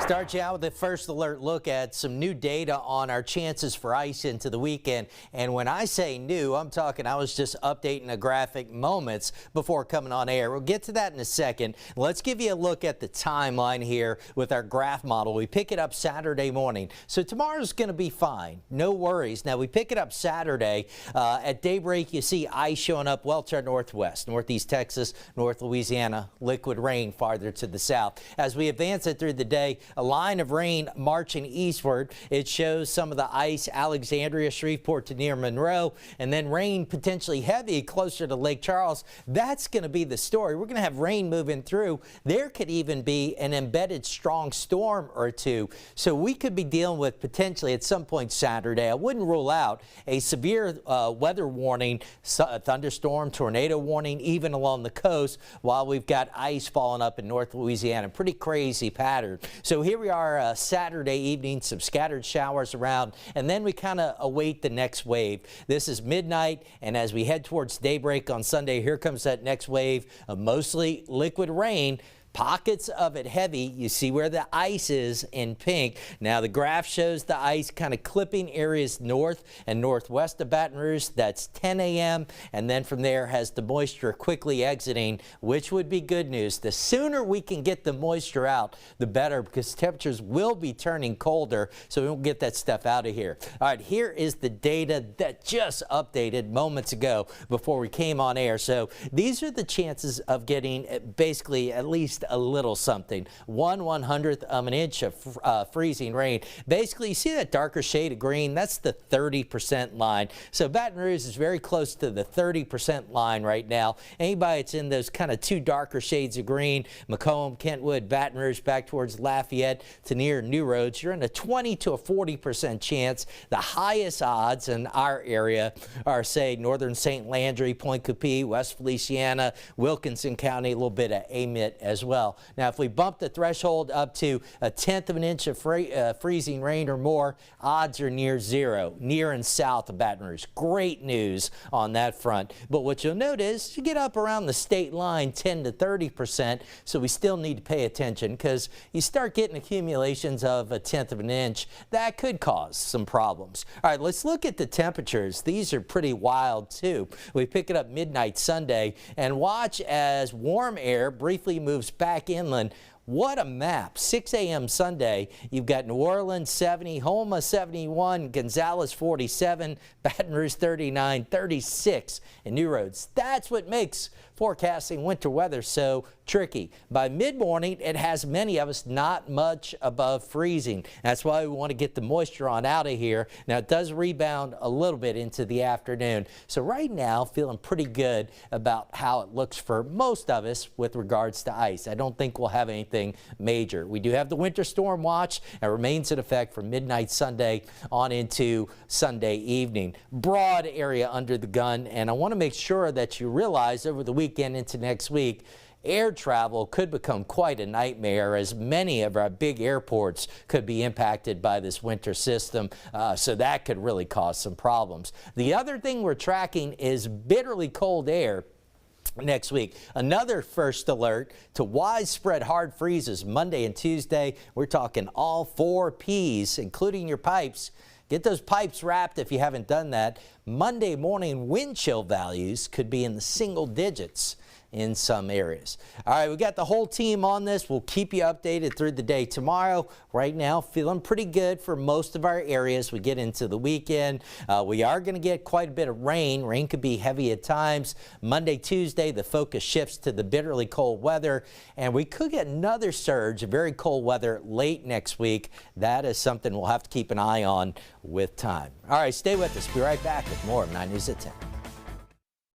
Start you out with the first alert look at some new data on our chances for ice into the weekend. And when I say new, I'm talking I was just updating a graphic moments before coming on air. We'll get to that in a second. Let's give you a look at the timeline here with our graph model. We pick it up Saturday morning. So tomorrow's going to be fine. No worries. Now we pick it up Saturday. At daybreak, you see ice showing up well to our northwest, northeast Texas, North Louisiana, liquid rain farther to the south. As we advance it through the day, a line of rain marching eastward. It shows some of the ice, Alexandria, Shreveport to near Monroe, and then rain potentially heavy closer to Lake Charles. That's going to be the story. We're going to have rain moving through. There could even be an embedded strong storm or two. So we could be dealing with potentially at some point Saturday. I wouldn't rule out a severe weather warning, thunderstorm, tornado warning, even along the coast while we've got ice falling up in North Louisiana. Pretty crazy pattern. So here we are Saturday evening, some scattered showers around, and then we kind of await the next wave. This is midnight, and as we head towards daybreak on Sunday, here comes that next wave of mostly liquid rain. Pockets of it heavy. You see where the ice is in pink. Now the graph shows the ice kind of clipping areas north and northwest of Baton Rouge. That's 10 a.m. and then from there has the moisture quickly exiting, which would be good news. The sooner we can get the moisture out, the better, because temperatures will be turning colder, so we won't get that stuff out of here. All right, here is the data that just updated moments ago before we came on air. So these are the chances of getting basically at least a little something. 1/100th of an inch of freezing rain. Basically, you see that darker shade of green? That's the 30% line. So Baton Rouge is very close to the 30% line right now. Anybody that's in those kind of two darker shades of green, Macomb, Kentwood, Baton Rouge, back towards Lafayette to near New Roads, you're in a 20 to a 40% chance. The highest odds in our area are, say, northern St. Landry, Point Coupee, West Feliciana, Wilkinson County, a little bit of Amite as well. Now, if we bump the threshold up to 1/10 of an inch of freezing rain or more, odds are near zero, near and south of Baton Rouge. Great news on that front. But what you'll notice, you get up around the state line 10 to 30%, so we still need to pay attention because you start getting accumulations of 1/10 of an inch. That could cause some problems. All right, let's look at the temperatures. These are pretty wild too. We pick it up midnight Sunday and watch as warm air briefly moves back inland. What a map. 6 a.m. Sunday, you've got New Orleans 70, Houma 71, Gonzales 47, Baton Rouge 39, 36 in New Roads. That's what makes forecasting winter weather so tricky. By mid-morning, it has many of us not much above freezing. That's why we want to get the moisture on out of here. Now, it does rebound a little bit into the afternoon. So right now, feeling pretty good about how it looks for most of us with regards to ice. I don't think we'll have anything major. We do have the winter storm watch and remains in effect from midnight Sunday on into Sunday evening. Broad area under the gun, and I want to make sure that you realize over the weekend into next week, air travel could become quite a nightmare as many of our big airports could be impacted by this winter system, so that could really cause some problems. The other thing we're tracking is bitterly cold air next week. Another first alert to widespread hard freezes Monday and Tuesday. We're talking all 4 Ps, including your pipes. Get those pipes wrapped if you haven't done that. Monday morning wind chill values could be in the single digits in some areas. All right, we got the whole team on this. We'll keep you updated through the day tomorrow. Right now, feeling pretty good for most of our areas. We get into the weekend. We are going to get quite a bit of rain. Rain could be heavy at times. Monday, Tuesday, the focus shifts to the bitterly cold weather, and we could get another surge of very cold weather late next week. That is something we'll have to keep an eye on with time. All right, stay with us. Be right back with more of 9 News at 10.